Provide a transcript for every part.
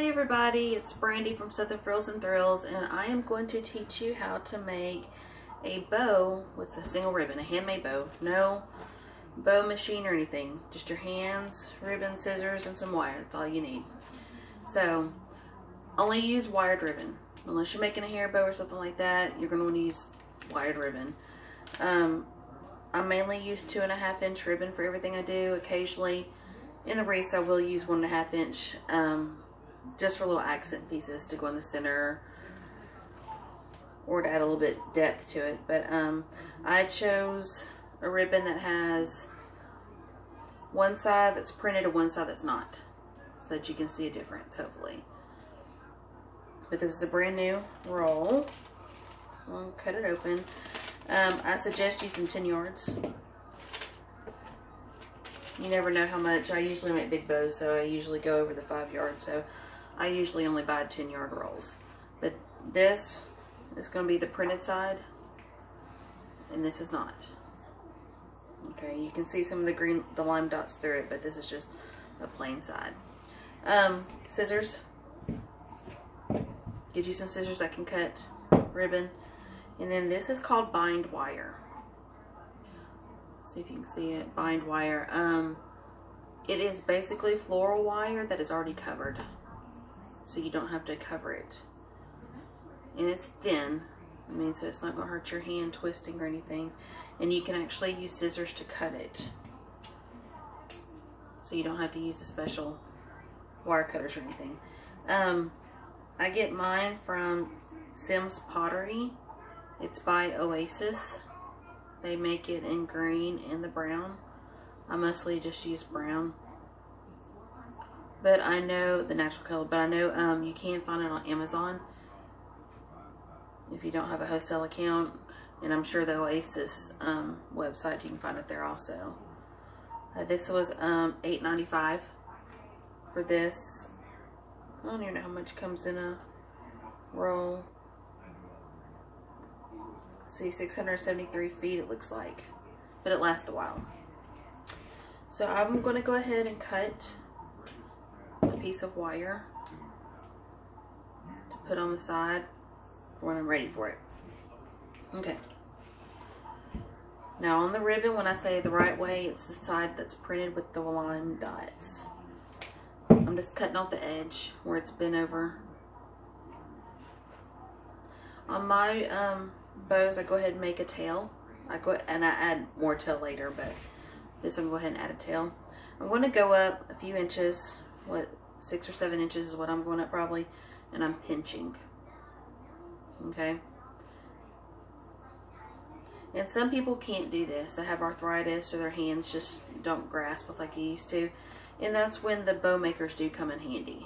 Hi everybody, it's Brandy from Southern Frills and Thrills, and I am going to teach you how to make a bow with a single ribbon, a handmade bow. No bow machine or anything, just your hands, ribbon, scissors, and some wire. That's all you need. So, only use wired ribbon. Unless you're making a hair bow or something like that, you're going to want to use wired ribbon. I mainly use 2.5 inch ribbon for everything I do. Occasionally, in the wreaths, I will use 1.5 inch, just for little accent pieces to go in the center or to add a little bit depth to it. But I chose a ribbon that has one side that's printed and one side that's not, so that you can see a difference, hopefully. But this is a brand new roll. I'll cut it open. I suggest using 10 yards. You never know how much. I usually make big bows, so I usually go over the 5 yards. So I usually only buy 10-yard rolls. But this is going to be the printed side, and this is not. Okay, you can see some of the lime dots through it, but this is just a plain side. Scissors. Get you some scissors that can cut ribbon. And then this is called bind wire. See if you can see it. Bind wire. It is basically floral wire that is already covered, so you don't have to cover it. And it's thin, so it's not going to hurt your hand twisting or anything. And you can actually use scissors to cut it, so you don't have to use the special wire cutters or anything. I get mine from Sims Pottery. It's by Oasis. They make it in green and the brown. I mostly just use brown. But I know the natural color, but I know you can find it on Amazon if you don't have a wholesale account. And I'm sure the Oasis website, you can find it there also. This was $8.95 for this. I don't even know how much comes in a roll. See, 673 feet it looks like, but it lasts a while. So I'm going to go ahead and cut a piece of wire to put on the side when I'm ready for it. Okay. Now on the ribbon, when I say the right way, it's the side that's printed with the lime dots. I'm just cutting off the edge where it's been over. On my bows, I go ahead and make a tail. I add more tail later, but this I'm going to go ahead and add a tail. I'm going to go up a few inches, 6 or 7 inches is what I'm going up probably, and I'm pinching. Okay. And some people can't do this. They have arthritis or their hands just don't grasp it like you used to. And that's when the bow makers do come in handy.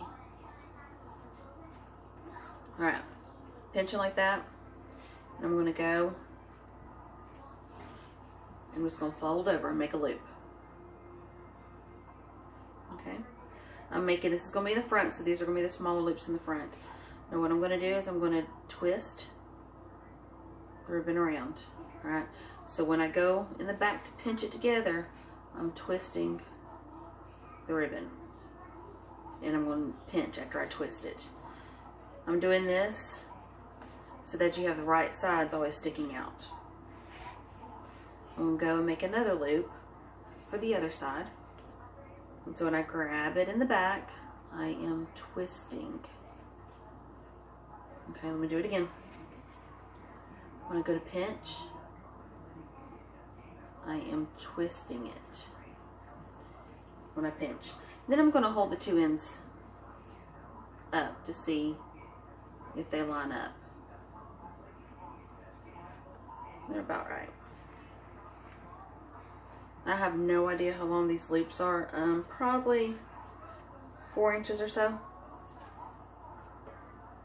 Alright. Pinching like that. And I'm going to go. I'm just going to fold over and make a loop. Okay. This is going to be the front, so these are going to be the smaller loops in the front. And what I'm going to do is I'm going to twist the ribbon around. Alright. So when I go in the back to pinch it together, I'm twisting the ribbon. And I'm going to pinch after I twist it. I'm doing this so that you have the right sides always sticking out. I'm going to go and make another loop for the other side. And so when I grab it in the back, I am twisting. Okay, let me do it again. When I go to pinch, I am twisting it when I pinch. Then I'm going to hold the two ends up to see if they line up. They're about right. I have no idea how long these loops are. Probably 4 inches or so.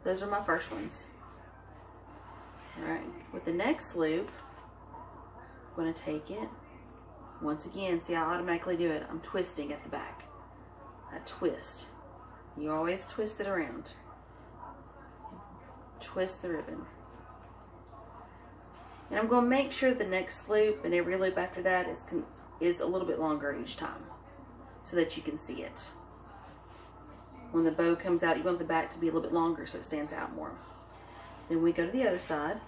Those are my first ones. Alright, with the next loop, I'm going to take it. Once again, see, I automatically do it. I'm twisting at the back. I twist. You always twist it around. Twist the ribbon. And I'm going to make sure the next loop and every loop after that is a little bit longer each time, so that you can see it. When the bow comes out, you want the back to be a little bit longer so it stands out more. Then we go to the other side.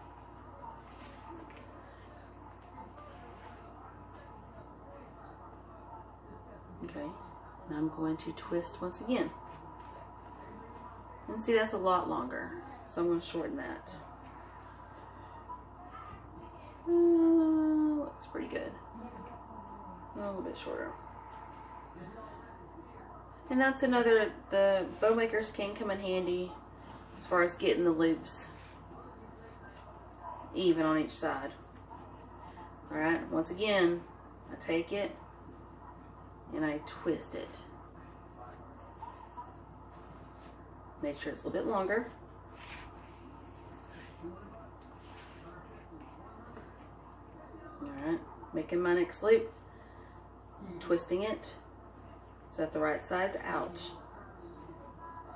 Okay, and I'm going to twist once again. And see, that's a lot longer, so I'm going to shorten that. Looks pretty good. A little bit shorter. And that's another, the bow makers can come in handy as far as getting the loops even on each side. Alright, once again, I take it and I twist it. Make sure it's a little bit longer. Alright, making my next loop, twisting it so that the right side's out.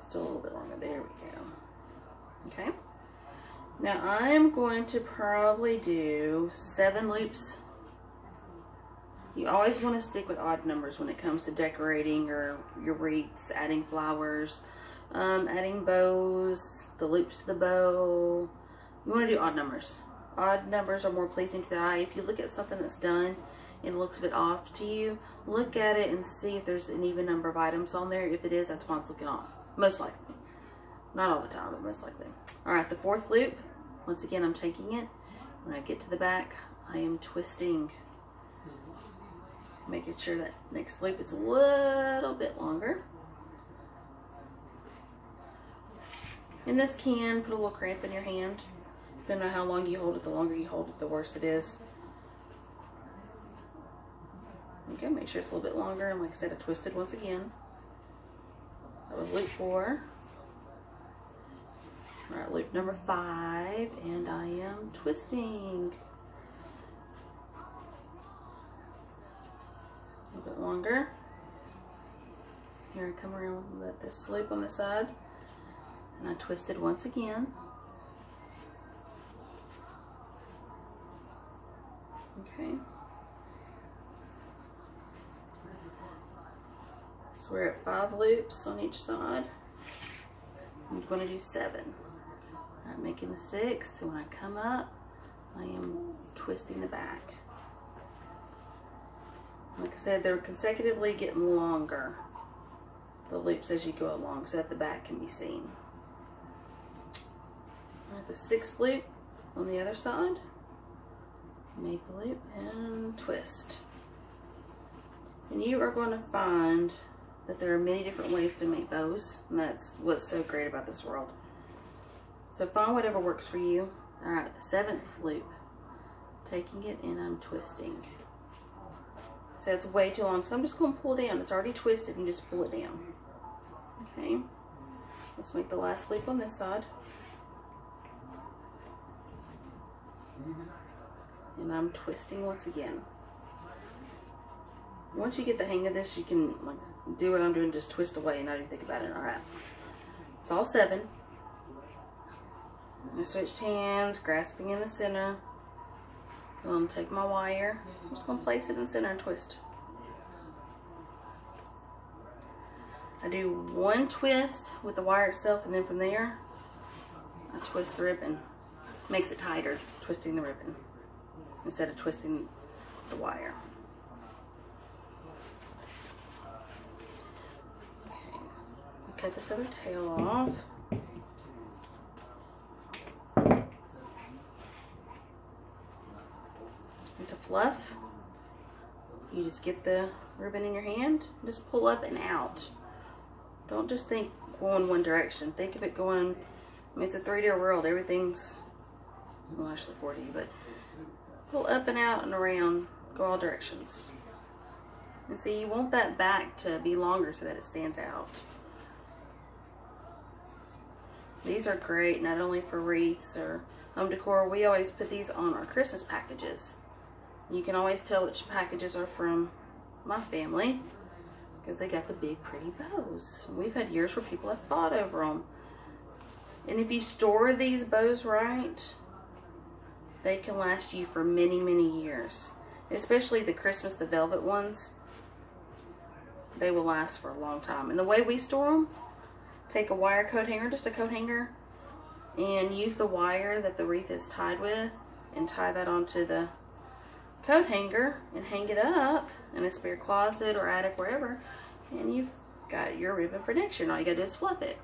Still a little bit longer. There we go. Okay. Now I'm going to probably do 7 loops. You always want to stick with odd numbers when it comes to decorating or your wreaths, adding flowers, adding bows, the loops to the bow. You want to do odd numbers. Odd numbers are more pleasing to the eye. If you look at something that's done and it looks a bit off to you, look at it and see if there's an even number of items on there. If it is, that's why it's looking off. Most likely. Not all the time, but most likely. Alright, the 4th loop. Once again, I'm taking it. When I get to the back, I am twisting. Making sure that next loop is a little bit longer. And this can put a little cramp in your hand. Depending on how long you hold it, the longer you hold it, the worse it is. Okay, make sure it's a little bit longer. And like I said, I twisted once again. That was loop 4. Alright, loop number 5, and I am twisting. A little bit longer. Here I come around with this loop on the side, and I twisted once again. Okay. So we're at 5 loops on each side. I'm going to do 7. I'm making the 6th, and when I come up, I am twisting the back. Like I said, they're consecutively getting longer, the loops as you go along, so that the back can be seen. All right, the 6th loop on the other side. Make the loop and twist. And you are going to find that there are many different ways to make bows, and that's what's so great about this world. So find whatever works for you. Alright, the 7th loop. Taking it and I'm twisting. So it's way too long, so I'm just going to pull it down. It's already twisted and just pull it down. Okay, let's make the last loop on this side. And I'm twisting once again. Once you get the hang of this, you can like do what I'm doing, just twist away and not even think about it. Alright, it's all 7. I switched hands, grasping in the center. I'm going to take my wire. I'm just going to place it in the center and twist. I do 1 twist with the wire itself, and then from there, I twist the ribbon. Makes it tighter, twisting the ribbon, instead of twisting the wire. Okay, cut this other tail off. To fluff, you just get the ribbon in your hand, just pull up and out. Don't just think going one direction. Think of it going, I mean, it's a 3D world. Everything's, well, actually 4D, but pull up and out and around, go all directions. And see, you want that back to be longer so that it stands out. These are great, not only for wreaths or home decor. We always put these on our Christmas packages. You can always tell which packages are from my family because they got the big pretty bows. We've had years where people have fought over them. And if you store these bows right, they can last you for many, many years. Especially the Christmas, the velvet ones. They will last for a long time. And the way we store them, take a wire coat hanger, just a coat hanger, and use the wire that the wreath is tied with and tie that onto the coat hanger and hang it up in a spare closet or attic, wherever, and you've got your ribbon for next year. All you gotta do is fluff it.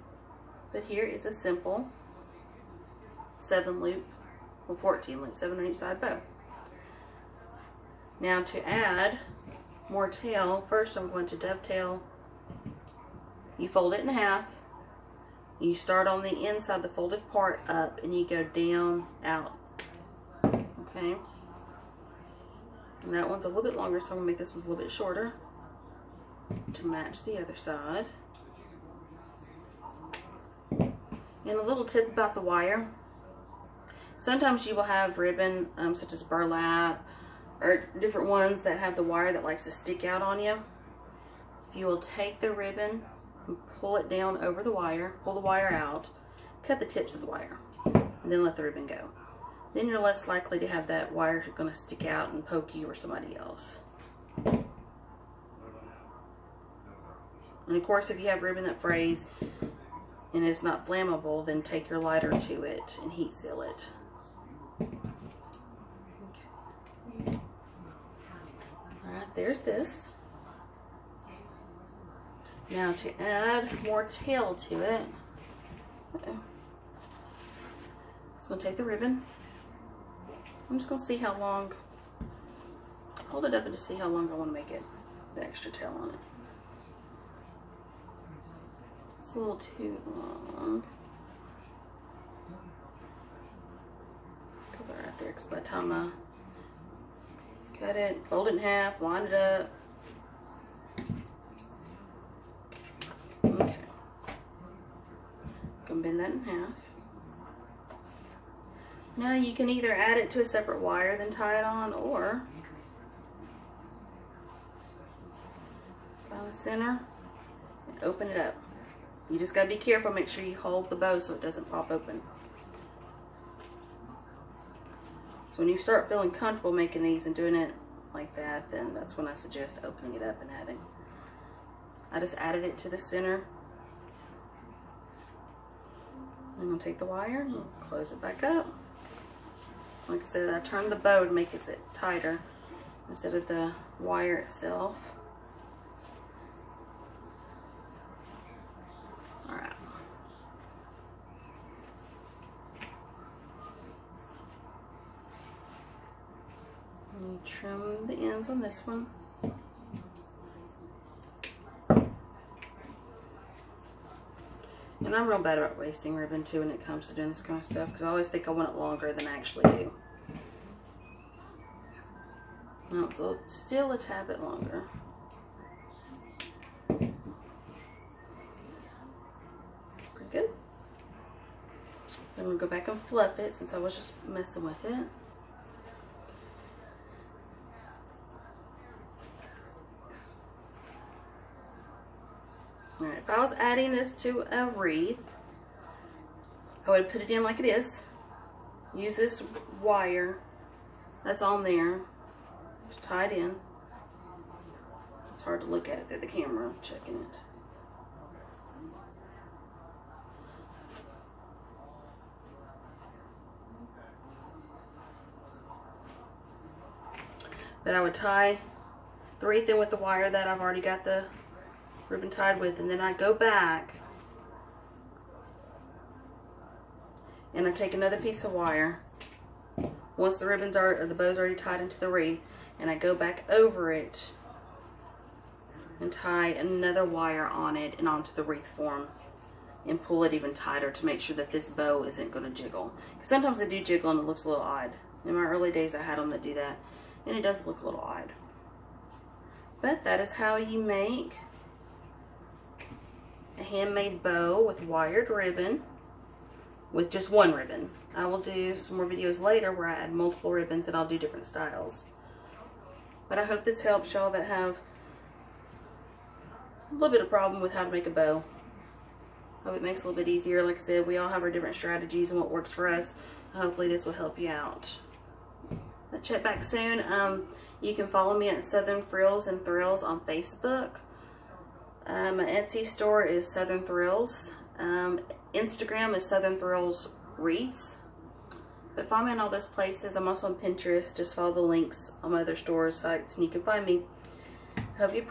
But here is a simple 7 loop, well 14 loop, 7 on each side bow. Now to add more tail, first I'm going to dovetail. You fold it in half. You start on the inside, the folded part up, and you go down, out. Okay? And that one's a little bit longer, so I'm going to make this one a little bit shorter to match the other side. And a little tip about the wire. Sometimes you will have ribbon, such as burlap, or different ones that have the wire that likes to stick out on you. If you will take the ribbon and pull it down over the wire, pull the wire out, cut the tips of the wire, and then let the ribbon go. Then you're less likely to have that wire going to stick out and poke you or somebody else. And of course, if you have ribbon that frays and is not flammable, then take your lighter to it and heat seal it. Okay. Alright, there's this. Now to add more tail to it, just going to take the ribbon. I'm just going to see how long, hold it up and just see how long I want to make it, the extra tail on it. It's a little too long. Put that right there, because by the time I cut it, fold it in half, line it up. Okay. Gonna bend that in half. Now you can either add it to a separate wire then tie it on, or find the center and open it up. You just gotta be careful, make sure you hold the bow so it doesn't pop open. So when you start feeling comfortable making these and doing it like that, then that's when I suggest opening it up and adding. I just added it to the center. I'm gonna take the wire and close it back up. Like I said, I turned the bow to make it tighter instead of the wire itself. Alright. Trim the ends on this one. And I'm real bad about wasting ribbon too when it comes to doing this kind of stuff, because I always think I want it longer than I actually do. No, so it's still a tad bit longer. It's pretty good. Then we'll go back and fluff it since I was just messing with it. Alright, if I was adding this to a wreath, I would put it in like it is. Use this wire that's on there to tie it in. It's hard to look at it through the camera, checking it. But I would tie the wreath in with the wire that I've already got the ribbon tied with, and then I go back and I take another piece of wire once the ribbons are, or the bow's already tied into the wreath, and I go back over it and tie another wire on it and onto the wreath form and pull it even tighter to make sure that this bow isn't going to jiggle. Because sometimes they do jiggle and it looks a little odd. In my early days I had them that do that, and it does look a little odd. But that is how you make a handmade bow with wired ribbon, with just one ribbon. I will do some more videos later where I add multiple ribbons and I'll do different styles. But I hope this helps y'all that have a little bit of problem with how to make a bow. I hope it makes it a little bit easier. Like I said, we all have our different strategies and what works for us. Hopefully this will help you out. I'll check back soon. You can follow me at Southern Frills and Thrills on Facebook. My Etsy store is Southern Thrills, Instagram is Southern Thrills Wreaths. But find me on all those places. I'm also on Pinterest. Just follow the links on my other store sites and you can find me. Hope you appreciate it.